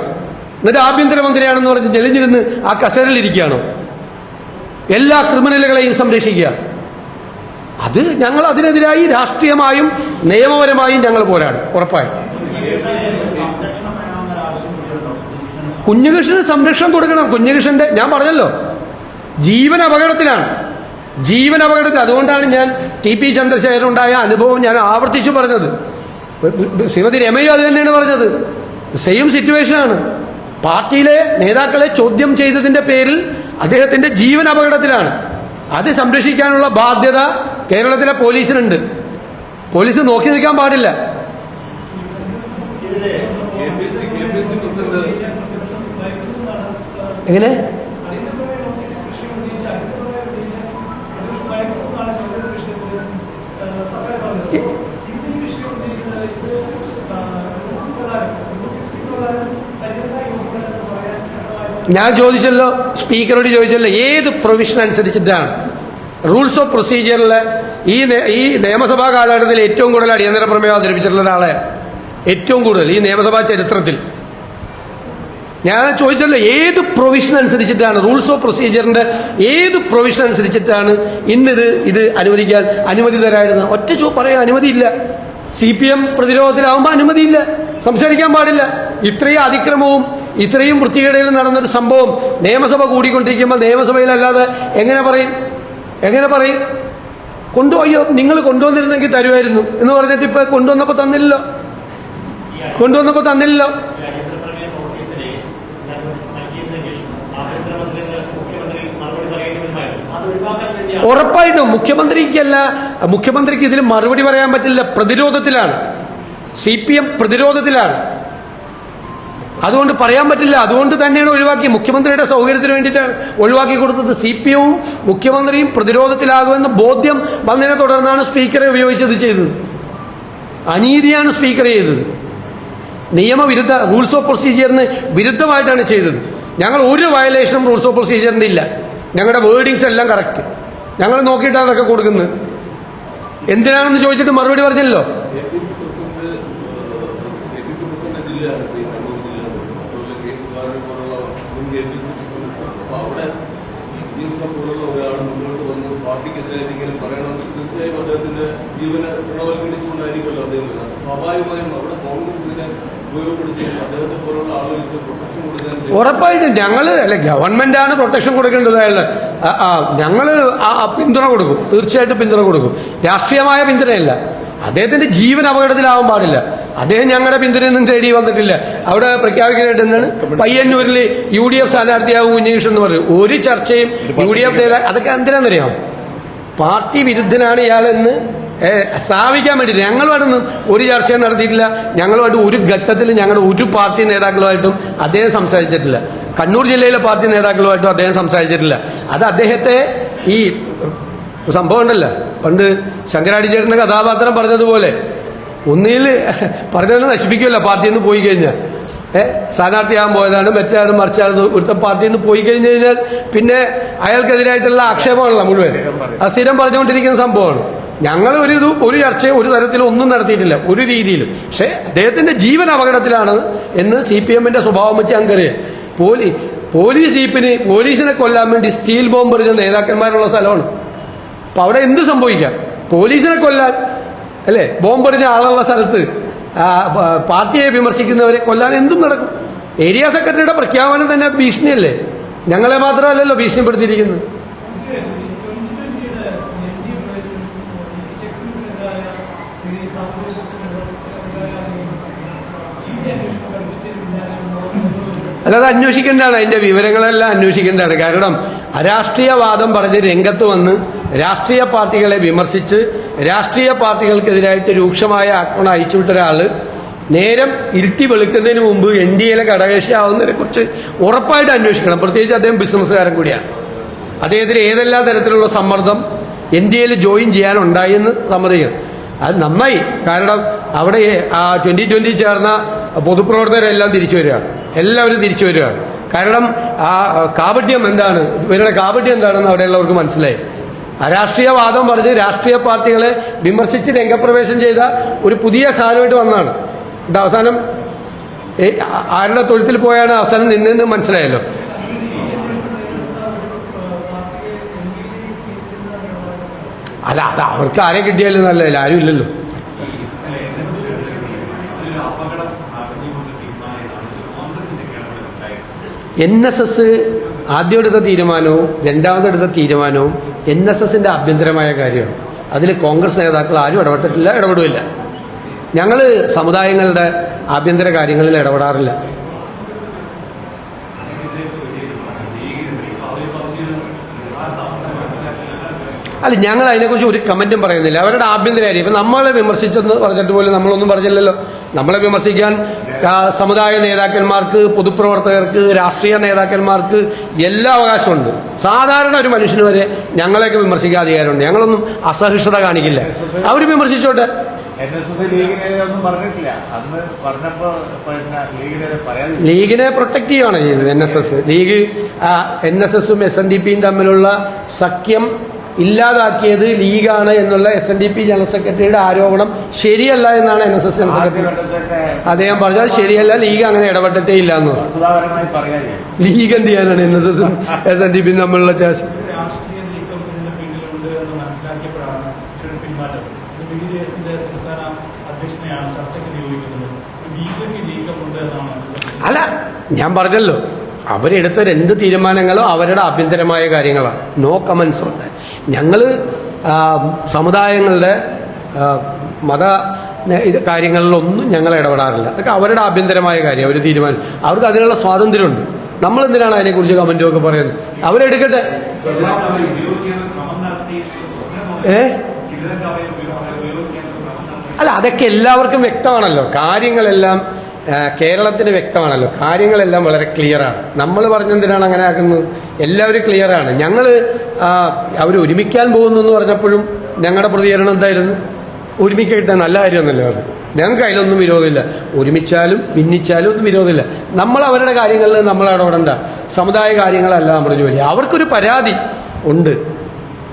എന്നിട്ട് ആഭ്യന്തരമന്ത്രിയാണെന്ന് പറഞ്ഞ് ജലിഞ്ഞിരുന്ന് ആ കസേരയിലിരിക്കുകയാണോ? എല്ലാ ക്രിമിനലുകളെയും സംരക്ഷിക്കുക. അത് ഞങ്ങൾ അതിനെതിരായി രാഷ്ട്രീയമായും നിയമപരമായും ഞങ്ങൾ പോരാടും, ഉറപ്പായും. കുഞ്ഞുകൃഷ്ണന് സംരക്ഷണം കൊടുക്കണം. കുഞ്ഞുകൃഷ്ണന്റെ, ഞാൻ പറഞ്ഞല്ലോ, ജീവൻ അപകടത്തിലാണ്. അതുകൊണ്ടാണ് ഞാൻ TP ചന്ദ്രശേഖരനുണ്ടായ അനുഭവം ഞാൻ ആവർത്തിച്ചു പറഞ്ഞത്. ശ്രീമതി രമയും അത് തന്നെയാണ് പറഞ്ഞത്. സെയിം സിറ്റുവേഷനാണ്. പാർട്ടിയിലെ നേതാക്കളെ ചോദ്യം ചെയ്തതിന്റെ പേരിൽ അദ്ദേഹത്തിന്റെ ജീവൻ അപകടത്തിലാണ്. അത് സംരക്ഷിക്കാനുള്ള ബാധ്യത കേരളത്തിലെ പോലീസിനുണ്ട്. പോലീസ് നോക്കി നിൽക്കാൻ പാടില്ല. എങ്ങനെ? ഞാൻ ചോദിച്ചല്ലോ, സ്പീക്കറോട് ചോദിച്ചല്ലോ, ഏത് പ്രൊവിഷൻ അനുസരിച്ചിട്ടാണ് റൂൾസ് ഓഫ് പ്രൊസീജിയറിൽ ഈ നിയമസഭാ കാലഘട്ടത്തിൽ ഏറ്റവും കൂടുതൽ അടിയന്തര പ്രമേയം അവതരിപ്പിച്ചിട്ടുള്ള ഒരാളെ, ഏറ്റവും കൂടുതൽ ഈ നിയമസഭാ ചരിത്രത്തിൽ ഞാൻ ചോദിച്ചല്ലോ, ഏത് പ്രൊവിഷൻ അനുസരിച്ചിട്ടാണ്, റൂൾസ് ഓഫ് പ്രൊസീജിയറിന്റെ ഏത് പ്രൊവിഷൻ അനുസരിച്ചിട്ടാണ് ഇത് അനുവദിക്കാൻ അനുമതി തരായിരുന്നത്? ഒറ്റ പറയാൻ അനുമതിയില്ല. CPM പ്രതിരോധത്തിലാവുമ്പോൾ അനുമതിയില്ല, സംസാരിക്കാൻ പാടില്ല. ഇത്രയും അതിക്രമവും ഇത്രയും വൃത്തികേടുകളും നടന്നൊരു സംഭവം നിയമസഭ കൂടിക്കൊണ്ടിരിക്കുമ്പോൾ നിയമസഭയിലല്ലാതെ എങ്ങനെ പറയും? കൊണ്ടുപോയോ, നിങ്ങൾ കൊണ്ടുവന്നിരുന്നെങ്കിൽ തരുമായിരുന്നു എന്ന് പറഞ്ഞിട്ട് ഇപ്പൊ കൊണ്ടുവന്നപ്പോ തന്നില്ലല്ലോ. ഉറപ്പായിട്ടും മുഖ്യമന്ത്രിക്ക് ഇതിൽ മറുപടി പറയാൻ പറ്റില്ല. പ്രതിരോധത്തിലാണ്, CPM പ്രതിരോധത്തിലാണ്. അതുകൊണ്ട് പറയാൻ പറ്റില്ല. അതുകൊണ്ട് തന്നെയാണ് ഒഴിവാക്കി, മുഖ്യമന്ത്രിയുടെ സൗകര്യത്തിന് വേണ്ടിയിട്ടാണ് ഒഴിവാക്കി കൊടുത്തത്. CPM-ഉം മുഖ്യമന്ത്രിയും പ്രതിരോധത്തിലാകുമെന്ന ബോധ്യം വന്നതിനെ തുടർന്നാണ് സ്പീക്കറെ ഉപയോഗിച്ചത് ചെയ്തത്. അനീതിയാണ് സ്പീക്കർ ചെയ്തത്. നിയമവിരുദ്ധ, റൂൾസ് ഓഫ് പ്രൊസീജിയറിന് വിരുദ്ധമായിട്ടാണ് ചെയ്തത്. ഞങ്ങൾ ഒരു വയലേഷനും റൂൾസ് ഓഫ് പ്രൊസീജിയറിന്റെ ഇല്ല. ഞങ്ങളുടെ വേർഡിങ്സ് എല്ലാം കറക്റ്റ്. ഞങ്ങൾ നോക്കിയിട്ടാണ് അതൊക്കെ കൊടുക്കുന്നത്. എന്തിനാണെന്ന് ചോദിച്ചിട്ട് മറുപടി പറഞ്ഞല്ലോ. ജീവനെ പ്രണവൽക്കരിച്ചുകൊണ്ടായിരിക്കുമല്ലോ അദ്ദേഹം. സ്വാഭാവികമായും അവിടെ കോൺഗ്രസ് ഇതിനെ ഉറപ്പായിട്ടും ഞങ്ങൾ അല്ലെ ഗവൺമെന്റാണ് പ്രൊട്ടക്ഷൻ കൊടുക്കേണ്ടത് അയാൾ. ഞങ്ങൾ പിന്തുണ കൊടുക്കും, തീർച്ചയായിട്ടും പിന്തുണ കൊടുക്കും. രാഷ്ട്രീയമായ പിന്തുണയല്ല. അദ്ദേഹത്തിന്റെ ജീവൻ അപകടത്തിലാവാൻ പാടില്ല. അദ്ദേഹം ഞങ്ങളുടെ പിന്തുണയൊന്നും തേടി വന്നിട്ടില്ല. അവിടെ പ്രഖ്യാപിക്കാനായിട്ട് എന്താണ് പയ്യന്നൂരിൽ UDF സ്ഥാനാർത്ഥിയാവും ഉണ്ണികൃഷ്ണൻ എന്ന് പറയും. ഒരു ചർച്ചയും UDF അതൊക്കെ എന്തിനാണെന്നറിയാം, പാർട്ടി വിരുദ്ധനാണ് ഇയാളെന്ന് സ്ഥാപിക്കാൻ വേണ്ടി. ഞങ്ങളുമായിട്ടൊന്നും ഒരു ചർച്ചയും നടത്തിയിട്ടില്ല. ഞങ്ങളുമായിട്ട് ഒരു ഘട്ടത്തിൽ ഞങ്ങളുടെ ഒരു പാർട്ടി നേതാക്കളുമായിട്ടും അദ്ദേഹം സംസാരിച്ചിട്ടില്ല. കണ്ണൂർ ജില്ലയിലെ പാർട്ടി നേതാക്കളുമായിട്ടും അദ്ദേഹം സംസാരിച്ചിട്ടില്ല. അത് അദ്ദേഹത്തെ ഈ സംഭവം ഉണ്ടല്ലോ, പണ്ട് ശങ്കരാടിച്ചേട്ടൻ്റെ കഥാപാത്രം പറഞ്ഞതുപോലെ ഒന്നിൽ പറഞ്ഞത് നശിപ്പിക്കുമല്ലോ പാർട്ടിയിൽ നിന്ന് പോയി കഴിഞ്ഞാൽ. സ്ഥാനാർത്ഥിയാകാൻ പോയതാണ്, മറ്റാണ് മറിച്ചാണ് ഒരുത്ത പാർട്ടിയിൽ നിന്ന് പോയി കഴിഞ്ഞു കഴിഞ്ഞാൽ പിന്നെ അയാൾക്കെതിരായിട്ടുള്ള ആക്ഷേപമാണല്ലോ മുഴുവൻ. ആ സ്ഥിരം പറഞ്ഞുകൊണ്ടിരിക്കുന്ന സംഭവമാണ്. ഞങ്ങൾ ഒരു ചർച്ചയും ഒരു തരത്തിലും ഒന്നും നടത്തിയിട്ടില്ല ഒരു രീതിയിലും. പക്ഷെ അദ്ദേഹത്തിന്റെ ജീവൻ അപകടത്തിലാണ് എന്ന് CPM-ന്റെ സ്വഭാവം വെച്ച് ഞങ്ങൾക്കറിയാം. പോലീസ് ജീപ്പിന് പോലീസിനെ കൊല്ലാൻ വേണ്ടി സ്റ്റീൽ ബോംബ് എറിഞ്ഞ നേതാക്കന്മാരുള്ള സ്ഥലമാണ്. അപ്പൊ അവിടെ എന്ത് സംഭവിക്കാം? പോലീസിനെ കൊല്ലാൻ അല്ലെ ബോംബെറിഞ്ഞ ആളുള്ള സ്ഥലത്ത് പാർട്ടിയെ വിമർശിക്കുന്നവരെ കൊല്ലാൻ എന്തും നടക്കും. ഏരിയ സെക്രട്ടറിയുടെ പ്രഖ്യാപനം തന്നെ ഭീഷണിയല്ലേ? ഞങ്ങളെ മാത്രമല്ലല്ലോ ഭീഷണിപ്പെടുത്തിയിരിക്കുന്നത്. അല്ലാതെ അന്വേഷിക്കേണ്ടതാണ്, അതിന്റെ വിവരങ്ങളെല്ലാം അന്വേഷിക്കേണ്ടതാണ്. കാരണം അരാഷ്ട്രീയവാദം പറഞ്ഞ് രംഗത്ത് വന്ന് രാഷ്ട്രീയ പാർട്ടികളെ വിമർശിച്ച് രാഷ്ട്രീയ പാർട്ടികൾക്കെതിരായിട്ട് രൂക്ഷമായ ആക്രമണം അയച്ചുവിട്ട ഒരാള് നേരം ഇരുട്ടി വെളുക്കുന്നതിന് മുമ്പ് NDA ഘടകകക്ഷിയാവുന്നതിനെ കുറിച്ച് ഉറപ്പായിട്ട് അന്വേഷിക്കണം. പ്രത്യേകിച്ച് അദ്ദേഹം ബിസിനസ്സുകാരൻ കൂടിയാണ്. അദ്ദേഹത്തിന് ഏതെല്ലാം തരത്തിലുള്ള സമ്മർദ്ദം NDA ജോയിൻ ചെയ്യാനുണ്ടായി എന്ന് സമ്മതിക്കണം. അത് നന്നായി. കാരണം അവിടെ 2020 ചേർന്ന പൊതുപ്രവർത്തകരെല്ലാം തിരിച്ചു വരികയാണ്. എല്ലാവരും തിരിച്ചു വരികയാണ്. കാരണം ആ കാപട്യം എന്താണ്, ഇവരുടെ കാപട്യം എന്താണെന്ന് അവിടെയുള്ളവർക്ക് മനസ്സിലായി. അരാഷ്ട്രീയവാദം പറഞ്ഞ് രാഷ്ട്രീയ പാർട്ടികളെ വിമർശിച്ച് രംഗപ്രവേശം ചെയ്ത ഒരു പുതിയ സാധനമായിട്ട് വന്നതാണ്. ഇത് അവസാനം ആരുടെ തൊഴുത്തിൽ പോയാണ് അവസാനം നിന്നെന്ന് മനസ്സിലായല്ലോ. അല്ല, അത് അവർക്ക് ആരെ കിട്ടിയാലും നല്ലതല്ല, ആരും ഇല്ലല്ലോ. NSS ആദ്യം എടുത്ത തീരുമാനവും രണ്ടാമതെടുത്ത തീരുമാനവും NSSന്റെ ആഭ്യന്തരമായ കാര്യമാണ്. അതിൽ കോൺഗ്രസ് നേതാക്കൾ ആരും ഇടപെട്ടിട്ടില്ല, ഇടപെടില്ല. ഞങ്ങൾ സമുദായങ്ങളുടെ ആഭ്യന്തര കാര്യങ്ങളിൽ ഇടപെടാറില്ല. അല്ല, ഞങ്ങൾ അതിനെക്കുറിച്ച് ഒരു കമന്റും പറയുന്നില്ല. അവരുടെ ആഭ്യന്തര കാര്യം. ഇപ്പം നമ്മളെ വിമർശിച്ചെന്ന് പറഞ്ഞിട്ട് പോലും നമ്മളൊന്നും പറഞ്ഞില്ലല്ലോ. നമ്മളെ വിമർശിക്കാൻ സമുദായ നേതാക്കന്മാർക്ക്, പൊതുപ്രവർത്തകർക്ക്, രാഷ്ട്രീയ നേതാക്കന്മാർക്ക് എല്ലാ അവകാശമുണ്ട്. സാധാരണ ഒരു മനുഷ്യന് വരെ ഞങ്ങളെയൊക്കെ വിമർശിക്കാൻ അധികാരമുണ്ട്. ഞങ്ങളൊന്നും അസഹിഷ്ണുത കാണിക്കില്ല. അവർ വിമർശിച്ചോട്ടെ. ലീഗിനെ പ്രൊട്ടക്ട് ചെയ്യുകയാണ് ചെയ്തത് NSS. ലീഗ് NSS-ഉം SNDP-യും തമ്മിലുള്ള സഖ്യം ഇല്ലാതാക്കിയത് ലീഗാണ് എന്നുള്ള SNDP ജനറൽ സെക്രട്ടറിയുടെ ആരോപണം ശരിയല്ല എന്നാണ് NSS ജനറൽ സെക്രട്ടറി അദ്ദേഹം പറഞ്ഞാൽ ശരിയല്ല. ലീഗ് അങ്ങനെ ഇടപെട്ടിട്ടേ ഇല്ല എന്ന് പറഞ്ഞു. ലീഗ് എന്ത് ചെയ്യാനാണ് NSS-ഉം SNDP-യും തമ്മിലുള്ള ചർച്ച? അല്ല, ഞാൻ പറഞ്ഞല്ലോ, അവരെടുത്ത 2 തീരുമാനങ്ങളും അവരുടെ ആഭ്യന്തരമായ കാര്യങ്ങളാണ്. നോ കമൻസ് ഉണ്ട്. ഞങ്ങൾ സമുദായങ്ങളുടെ മത കാര്യങ്ങളിലൊന്നും ഞങ്ങൾ ഇടപെടാറില്ല. അതൊക്കെ അവരുടെ ആഭ്യന്തരമായ കാര്യം, അവർ തീരുമാനം. അവർക്ക് അതിനുള്ള സ്വാതന്ത്ര്യമുണ്ട്. നമ്മളെന്തിനാണ് അതിനെക്കുറിച്ച് കമൻറ്റും ഒക്കെ പറയുന്നത്? അവരെടുക്കട്ടെ. അല്ല, അതൊക്കെ എല്ലാവർക്കും വ്യക്തമാണല്ലോ. കാര്യങ്ങളെല്ലാം കേരളത്തിന് വ്യക്തമാണല്ലോ. കാര്യങ്ങളെല്ലാം വളരെ ക്ലിയറാണ്. നമ്മൾ പറഞ്ഞെന്തിനാണ് അങ്ങനെ ആക്കുന്നത്? എല്ലാവരും ക്ലിയറാണ്. ഞങ്ങൾ അവർ ഒരുമിക്കാൻ പോകുന്നു എന്ന് പറഞ്ഞപ്പോഴും ഞങ്ങളുടെ പ്രതികരണം എന്തായിരുന്നു? ഒരുമിക്കട്ടെ, നല്ല കാര്യമൊന്നുമല്ലോ അത്. ഞങ്ങൾക്ക് അതിലൊന്നും വിരോധമില്ല. ഒരുമിച്ചാലും ഭിന്നിച്ചാലും ഒന്നും വിരോധമില്ല. നമ്മൾ അവരുടെ കാര്യങ്ങളിൽ നമ്മൾ ഇടപെടേണ്ട. സമുദായ കാര്യങ്ങളല്ല നമ്മുടെ ജോലി. അവർക്കൊരു പരാതി ഉണ്ട്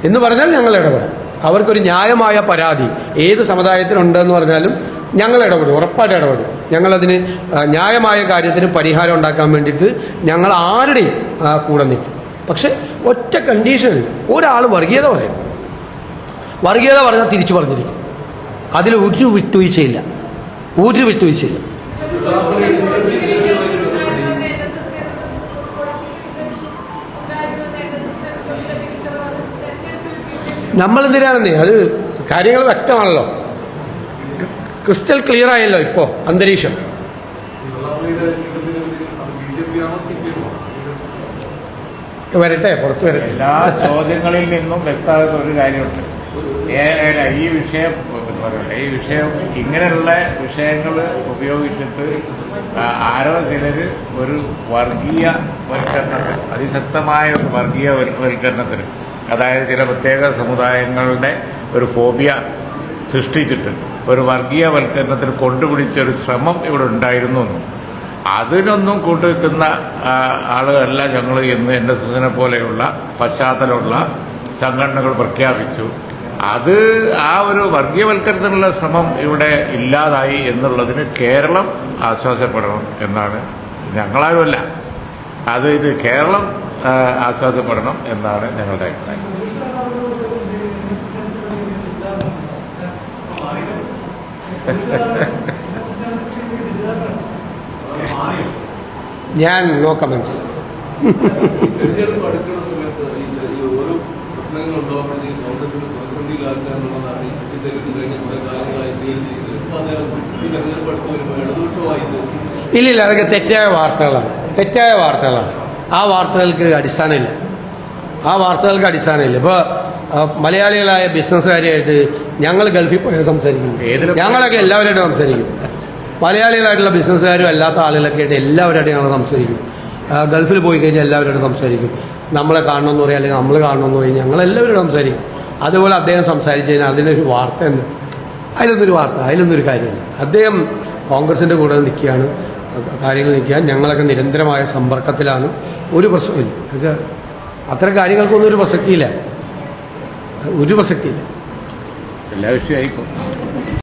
എന്ന് പറഞ്ഞാൽ ഞങ്ങൾ ഇടപെടാം. അവർക്കൊരു ന്യായമായ പരാതി ഏത് സമുദായത്തിനുണ്ടെന്ന് പറഞ്ഞാലും ഞങ്ങൾ ഇടപെടും, ഉറപ്പായിട്ട് ഇടപെടും. ഞങ്ങളതിന് ന്യായമായ കാര്യത്തിന് പരിഹാരം ഉണ്ടാക്കാൻ വേണ്ടിയിട്ട് ഞങ്ങൾ ആരുടെയും കൂടെ നിൽക്കും. പക്ഷെ ഒറ്റ കണ്ടീഷനിൽ ഒരാൾ വർഗീയത പറയും. വർഗീയത പറഞ്ഞാൽ തിരിച്ചു പറഞ്ഞിരിക്കും. അതിൽ ഒരു വിട്ടുവീഴ്ചയില്ല. നമ്മളെന്തിനാണെന്നേ അത് കാര്യങ്ങൾ വ്യക്തമാണല്ലോ, ക്രിസ്റ്റൽ ക്ലിയർ ആയല്ലോ ഇപ്പോൾ അന്തരീക്ഷം. വരട്ടെ, പുറത്തു വരട്ടെ. എല്ലാ ചോദ്യങ്ങളിൽ നിന്നും വ്യക്തമാകുന്ന ഒരു കാര്യമുണ്ട്. ഈ വിഷയം ഇങ്ങനെയുള്ള വിഷയങ്ങൾ ഉപയോഗിച്ചിട്ട് ആരോ ചിലര് ഒരു വർഗീയവൽക്കരണത്തിന്, അതിശക്തമായ ഒരു വർഗീയവൽക്കരണത്തിന്, അതായത് ചില പ്രത്യേക സമുദായങ്ങളുടെ ഒരു ഫോബിയ സൃഷ്ടിച്ചിട്ട് ഒരു വർഗീയവൽക്കരണത്തിന് കൊണ്ടുപിടിച്ച ഒരു ശ്രമം ഇവിടെ ഉണ്ടായിരുന്നു. അതിനൊന്നും കൂട്ടുവെക്കുന്ന ആളുകളല്ല ഞങ്ങൾ എന്ന് എൻ്റെ സുഹൃത്തിനെ പോലെയുള്ള പശ്ചാത്തലമുള്ള സംഘടനകൾ പ്രഖ്യാപിച്ചു. അത് ആ ഒരു വർഗീയവൽക്കരണത്തിനുള്ള ശ്രമം ഇവിടെ ഇല്ലാതായി എന്നുള്ളതിന് കേരളം ആശ്വാസപ്പെടണം എന്നാണ്, ഞങ്ങളാരുമല്ല, ഇത് കേരളം ആശ്വാസപ്പെടണം എന്നാണ് ഞങ്ങളുടെ അഭിപ്രായം. ഞാൻ നോ കമന്റ്സ്. തെരഞ്ഞെടുപ്പ് അടുക്കുന്ന സമയത്ത് ഈ ഓരോ പ്രശ്നങ്ങൾ ഉണ്ടാകുമ്പോഴത്തേക്കും കോൺഗ്രസിന് പ്രതിസന്ധിയിലാക്കാന്നുള്ളതാണ് ഈ ശശി തരൂർ കഴിഞ്ഞ കുറെ കാലങ്ങളായി സ്വീകരിച്ചിരിക്കുന്നത്. ഇപ്പൊ അദ്ദേഹം ഈ തെരഞ്ഞെടുപ്പ് അടുത്ത് വരുമ്പോൾ ഇടതുപക്ഷമായിട്ട് ഇല്ലില്ല, അതൊക്കെ തെറ്റായ വാർത്തകളാണ്. ആ വാർത്തകൾക്ക് അടിസ്ഥാനമില്ല. ഇപ്പോൾ മലയാളികളായ ബിസിനസ്സുകാരായിട്ട് ഞങ്ങൾ ഗൾഫിൽ പോയാൽ സംസാരിക്കും, ഞങ്ങളൊക്കെ എല്ലാവരുമായിട്ട് സംസാരിക്കും. മലയാളികളായിട്ടുള്ള ബിസിനസ്സുകാരും അല്ലാത്ത ആളുകളൊക്കെ ആയിട്ട് എല്ലാവരുമായിട്ട് ഞങ്ങൾ സംസാരിക്കും. ഗൾഫിൽ പോയി കഴിഞ്ഞാൽ എല്ലാവരോടും സംസാരിക്കും. നമ്മളെ കാണണമെന്ന് പറയും, അല്ലെങ്കിൽ നമ്മൾ കാണണമെന്ന് പറയും, ഞങ്ങളെല്ലാവരോടും സംസാരിക്കും. അതുപോലെ അദ്ദേഹം സംസാരിച്ചു കഴിഞ്ഞാൽ അതിനൊരു വാർത്ത ഉണ്ട്, അതിലൊന്നൊരു കാര്യമില്ല. അദ്ദേഹം കോൺഗ്രസിൻ്റെ കൂടെ നിൽക്കുകയാണ്, കാര്യങ്ങൾ ഞങ്ങളൊക്കെ നിരന്തരമായ സമ്പർക്കത്തിലാണ്. ഒരു പ്രശ്നമില്ല. ഇത് അത്തരം കാര്യങ്ങൾക്കൊന്നും ഒരു പ്രസക്തിയില്ല. എല്ലാ വിഷയമായിരിക്കും.